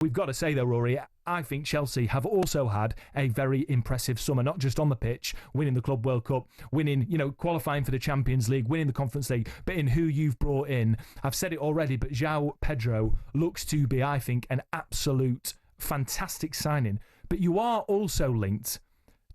We've got to say, though, Rory, I think Chelsea have also had a very impressive summer, not just on the pitch, winning the Club World Cup, winning, qualifying for the Champions League, winning the Conference League, but in who you've brought in. I've said it already, but João Pedro looks to be, I think, an absolute fantastic signing. But you are also linked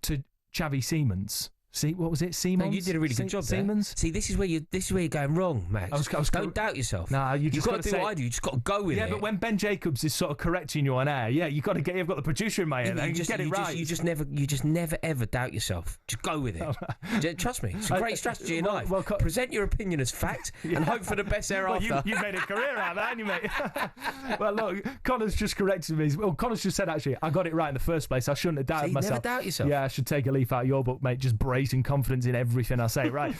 to Xavi Simons. See, what was it? Simons? No, you did a really good job there. Simons? See, this is where you're going wrong, Max. Don't doubt yourself. Nah, you've got to do what I do. You just got to go with it. Yeah, but when Ben Jacobs is sort of correcting you on air, you've got the producer in my ear. You get it right. You just never ever doubt yourself. Just go with it. Trust me, it's a great strategy in life. Present your opinion as fact and hope for the best thereafter. You made a career out of that, haven't you, mate? Well, look, Connor's just corrected me. Well, Connor's just said, actually, I got it right in the first place. I shouldn't have doubted myself. Never doubt yourself. Yeah, I should take a leaf out of your book, mate. Just bracing confidence in everything I say, right?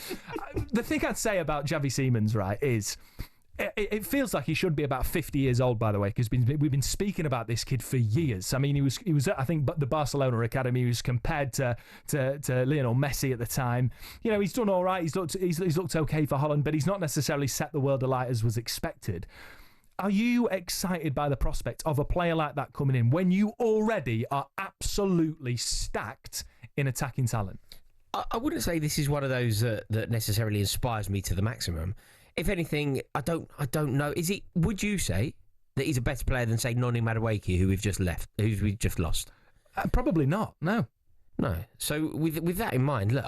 The thing I'd say about Xavi Simons, right, is it feels like he should be about 50 years old, by the way, because we've been speaking about this kid for years. I mean, he was I think, the Barcelona academy. He was compared to Lionel Messi at the time. He's done all right. He's looked okay for Holland, but he's not necessarily set the world alight as was expected. Are you excited by the prospect of a player like that coming in when you already are absolutely stacked in attacking talent? I wouldn't say this is one of those that necessarily inspires me to the maximum. If anything, I don't know. Would you say that he's a better player than, say, Noni Madueke, who we've just lost? Probably not. No. So with that in mind, look,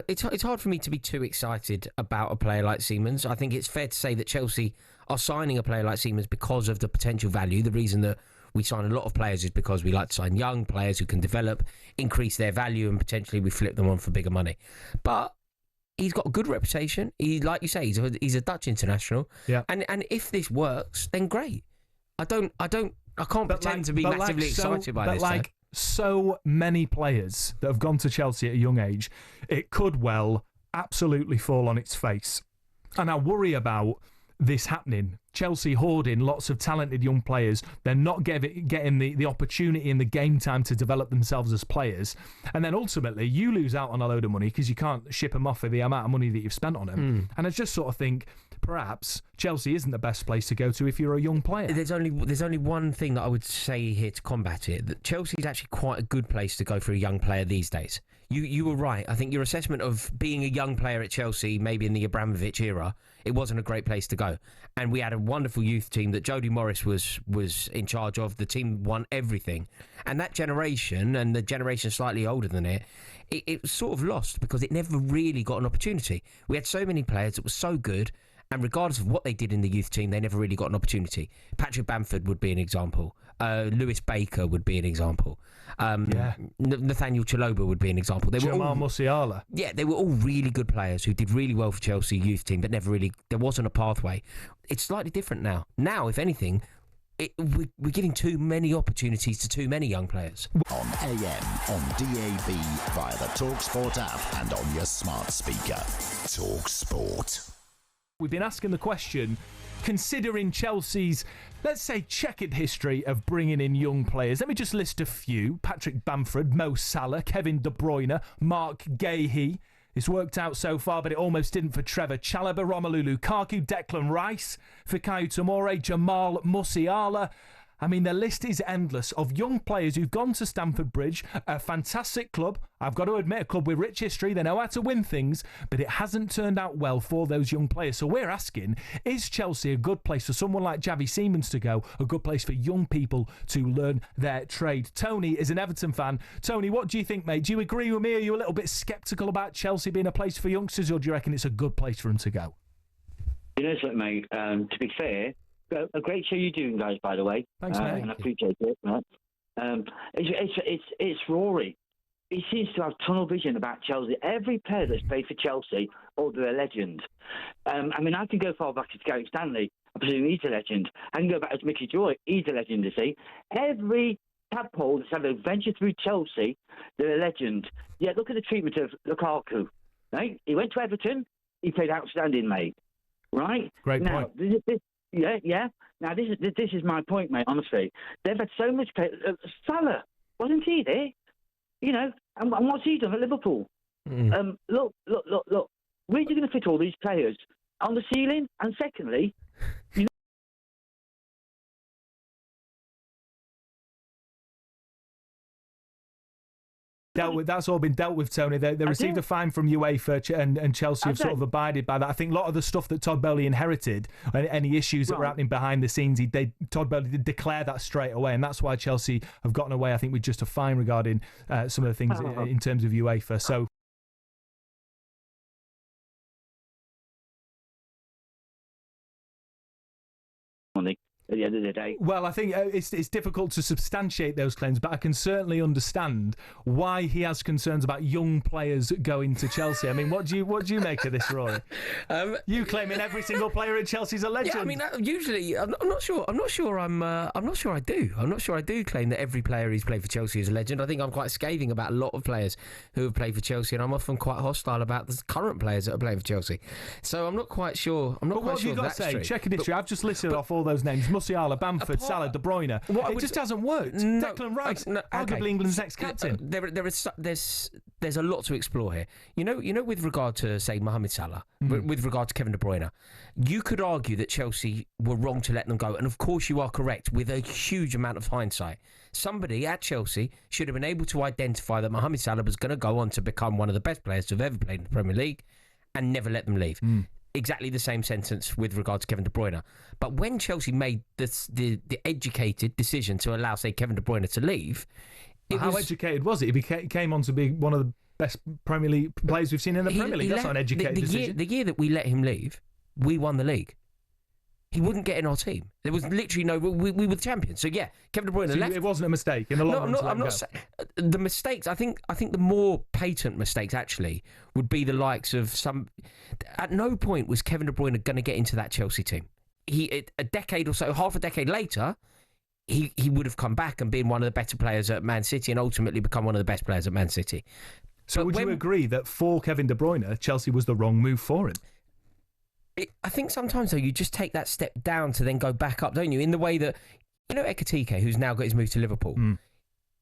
it's hard for me to be too excited about a player like Simons. I think it's fair to say that Chelsea are signing a player like Simons because of the potential value. The reason that we sign a lot of players is because we like to sign young players who can develop, increase their value, and potentially we flip them on for bigger money. But he's got a good reputation. Like you say, he's a Dutch international. Yeah. And if this works, then great. I can't pretend to be massively excited by this. But so many players that have gone to Chelsea at a young age, it could well absolutely fall on its face. And I worry about this happening. Chelsea hoarding lots of talented young players. They're not getting the opportunity and the game time to develop themselves as players. And then ultimately, you lose out on a load of money because you can't ship them off for the amount of money that you've spent on them. And I just sort of think, perhaps Chelsea isn't the best place to go to if you're a young player. There's only one thing that I would say here to combat it. That Chelsea is actually quite a good place to go for a young player these days. You were right. I think your assessment of being a young player at Chelsea, maybe in the Abramovich era, it wasn't a great place to go. And we had a wonderful youth team that Jody Morris was in charge of. The team won everything. And that generation, and the generation slightly older than it was sort of lost because it never really got an opportunity. We had so many players that were so good, and regardless of what they did in the youth team, they never really got an opportunity. Patrick Bamford would be an example. Lewis Baker would be an example. Nathaniel Chaloba would be an example. Jamal Musiala. Yeah, they were all really good players who did really well for Chelsea youth team, but there wasn't a pathway. It's slightly different now. Now, if anything, we're giving too many opportunities to too many young players. On AM, on DAB, via the talkSPORT app and on your smart speaker. talkSPORT. We've been asking the question, considering Chelsea's, let's say, checkered history of bringing in young players. Let me just list a few. Patrick Bamford, Mo Salah, Kevin De Bruyne, Mark Gahey. It's worked out so far, but it almost didn't for Trevor Chalobah, Romelu Lukaku, Declan Rice, Fikayo Tomori, Jamal Musiala. I mean, the list is endless of young players who've gone to Stamford Bridge, a fantastic club. I've got to admit, a club with rich history. They know how to win things, but it hasn't turned out well for those young players. So we're asking, is Chelsea a good place for someone like Xavi Simons to go, a good place for young people to learn their trade? Tony is an Everton fan. Tony, what do you think, mate? Do you agree with me? Are you a little bit sceptical about Chelsea being a place for youngsters, or do you reckon it's a good place for them to go? You know something, mate? To be fair, a great show you're doing, guys, by the way. Thanks, mate. And I appreciate it. Right? It's Rory. He seems to have tunnel vision about Chelsea. Every player that's played for Chelsea, they're a legend. I mean, I can go far back as Gary Stanley. I presume he's a legend. I can go back as Mickey Joy. He's a legend, you see. Every tadpole that's had an adventure through Chelsea, they're a legend. Yeah, look at the treatment of Lukaku. Right? He went to Everton. He played outstanding, mate. Right? Great point. Yeah. Now, this is my point, mate, honestly. They've had so much play. Salah, wasn't he there? You know, and what's he done at Liverpool? Look. Where are you going to fit all these players? On the ceiling? And secondly, dealt with. That's all been dealt with, Tony. They received a fine from UEFA, and Chelsea have sort of abided by that. I think a lot of the stuff that Todd Boehly inherited, any issues that were happening behind the scenes, Todd Boehly did declare that straight away, and that's why Chelsea have gotten away, I think, with just a fine regarding some of the things in terms of UEFA. So. At the end of the day. Well, I think it's difficult to substantiate those claims, but I can certainly understand why he has concerns about young players going to Chelsea. I mean, what do you make of this, Rory? You claiming every single player at Chelsea's a legend. Yeah, I mean, usually I'm not sure I do. I'm not sure I do claim that every player who's played for Chelsea is a legend. I think I'm quite scathing about a lot of players who have played for Chelsea, and I'm often quite hostile about the current players that are playing for Chelsea. So I'm not quite sure. What have you got to say? Checking history. I've just listed off all those names. Musiala, Bamford, Salah, De Bruyne. It just hasn't worked. Declan Rice, arguably England's next captain. There's a lot to explore here. You know, with regard to, say, Mohamed Salah, with regard to Kevin De Bruyne, you could argue that Chelsea were wrong to let them go, and of course you are correct with a huge amount of hindsight. Somebody at Chelsea should have been able to identify that Mohamed Salah was going to go on to become one of the best players to have ever played in the Premier League, and never let them leave. Exactly the same sentence with regard to Kevin De Bruyne. But when Chelsea made the educated decision to allow, say, Kevin De Bruyne to leave... How educated was it? He came on to be one of the best Premier League players we've seen in the Premier League. That's not an educated decision. The year that we let him leave, we won the league. He wouldn't get in our team. There was literally no... We were the champions. So, yeah, Kevin De Bruyne left. It wasn't a mistake in the long run. I'm not saying... The mistakes, I think the more patent mistakes, actually, would be the likes of some... At no point was Kevin De Bruyne going to get into that Chelsea team. A decade or so, half a decade later, he would have come back and been one of the better players at Man City and ultimately become one of the best players at Man City. So would you agree that for Kevin De Bruyne, Chelsea was the wrong move for him? I think sometimes, though, you just take that step down to then go back up, don't you? In the way that, Ekitike, who's now got his move to Liverpool,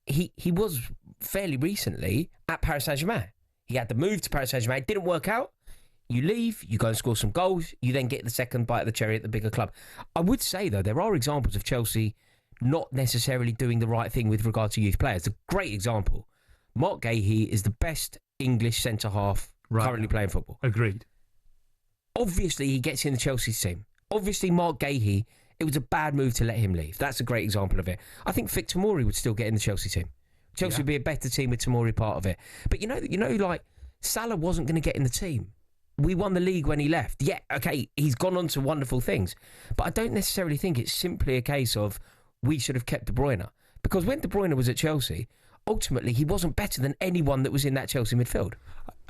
he was fairly recently at Paris Saint-Germain. He had the move to Paris Saint-Germain. It didn't work out. You leave, you go and score some goals, you then get the second bite of the cherry at the bigger club. I would say, though, there are examples of Chelsea not necessarily doing the right thing with regard to youth players. A great example. Mark Gahey is the best English centre-half currently playing football. Agreed. Obviously, he gets in the Chelsea team. Obviously, Mark Gahey, it was a bad move to let him leave. That's a great example of it. I think Vic Tomori would still get in the Chelsea team. Chelsea would be a better team with Tomori part of it. But like Salah wasn't going to get in the team. We won the league when he left. Yeah, okay, he's gone on to wonderful things. But I don't necessarily think it's simply a case of we should have kept De Bruyne. Because when De Bruyne was at Chelsea, ultimately he wasn't better than anyone that was in that Chelsea midfield.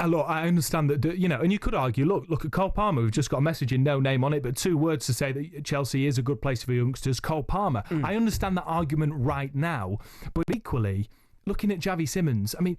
Look, I understand that, and you could argue, look at Cole Palmer. We've just got a message in no name on it, but 2 words to say that Chelsea is a good place for youngsters. Cole Palmer. I understand that argument right now, but equally, looking at Xavi Simons, I mean,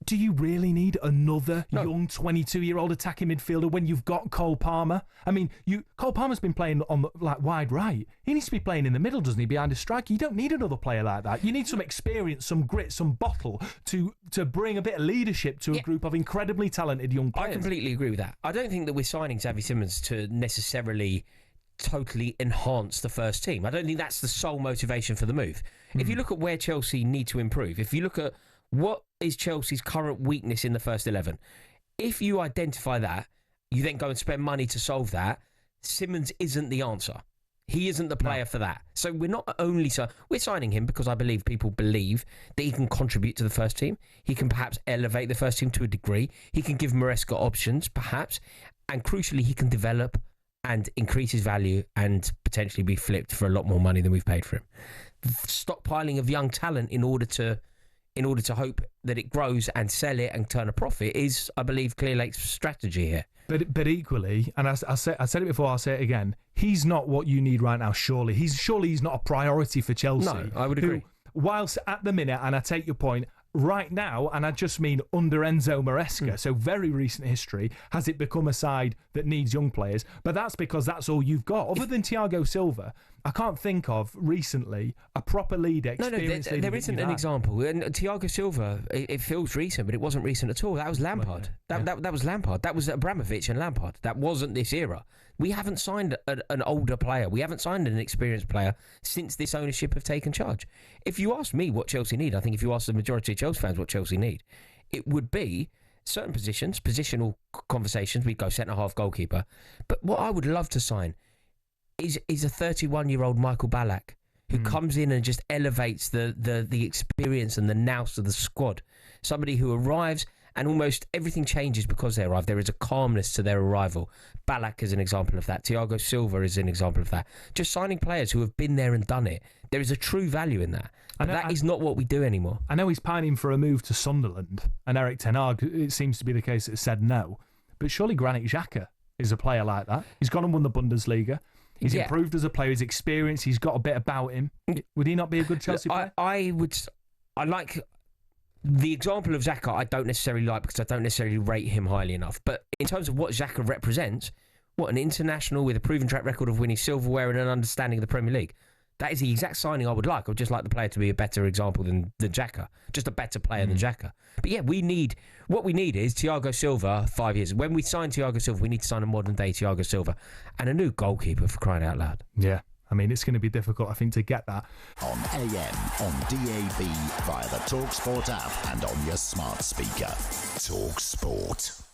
do you really need another young 22-year-old attacking midfielder when you've got Cole Palmer? I mean, Cole Palmer's been playing on wide right. He needs to be playing in the middle, doesn't he, behind a striker? You don't need another player like that. You need some experience, some grit, some bottle to bring a bit of leadership to a group of incredibly talented young players. I completely agree with that. I don't think that we're signing Xavi Simons to necessarily totally enhance the first team. I don't think that's the sole motivation for the move. If you look at where Chelsea need to improve, if you look at what is Chelsea's current weakness in the first 11, if you identify that, you then go and spend money to solve that, Simons isn't the answer. He isn't the player for that. So we're not only... we're signing him because I believe people believe that he can contribute to the first team. He can perhaps elevate the first team to a degree. He can give Maresca options, perhaps. And crucially, he can develop and increase his value and potentially be flipped for a lot more money than we've paid for him. Stockpiling of young talent in order to hope that it grows and sell it and turn a profit is, I believe, Clearlake's strategy here. But equally, and I said it before, I'll say it again, he's not what you need right now, surely. He's not a priority for Chelsea. No, I would agree. Whilst at the minute, and I take your point, right now, and I just mean under Enzo Maresca, so very recent history, has it become a side that needs young players? But that's because that's all you've got. Other than Thiago Silva, I can't think of recently a proper leader, experienced leader. There isn't an example. And Thiago Silva, it feels recent, but it wasn't recent at all. That was Lampard. That was Lampard. That was Abramovich and Lampard. That wasn't this era. We haven't signed an older player. We haven't signed an experienced player since this ownership have taken charge. If you ask me what Chelsea need, I think if you ask the majority of Chelsea fans what Chelsea need, it would be certain positions, positional conversations. We'd go centre-half, goalkeeper. But what I would love to sign is a 31-year-old Michael Ballack who comes in and just elevates the experience and the nous of the squad. Somebody who arrives and almost everything changes because they arrive. There is a calmness to their arrival. Ballack is an example of that. Thiago Silva is an example of that. Just signing players who have been there and done it. There is a true value in that. But that is not what we do anymore. I know he's pining for a move to Sunderland, and Eric Ten Hag, it seems to be the case, that said no. But surely Granit Xhaka is a player like that. He's gone and won the Bundesliga. He's improved as a player. He's experienced. He's got a bit about him. Would he not be a good Chelsea player? I like the example of Xhaka. I don't necessarily like because I don't necessarily rate him highly enough. But in terms of what Xhaka represents, what an international with a proven track record of winning silverware and an understanding of the Premier League. That is the exact signing I would like. I would just like the player to be a better example than Xhaka. Just a better player than Xhaka. But yeah, what we need is Thiago Silva 5 years. When we sign Thiago Silva, we need to sign a modern day Thiago Silva and a new goalkeeper, for crying out loud. Yeah. I mean, it's going to be difficult, I think, to get that. On AM, on DAB, via the talkSPORT app and on your smart speaker. talkSPORT.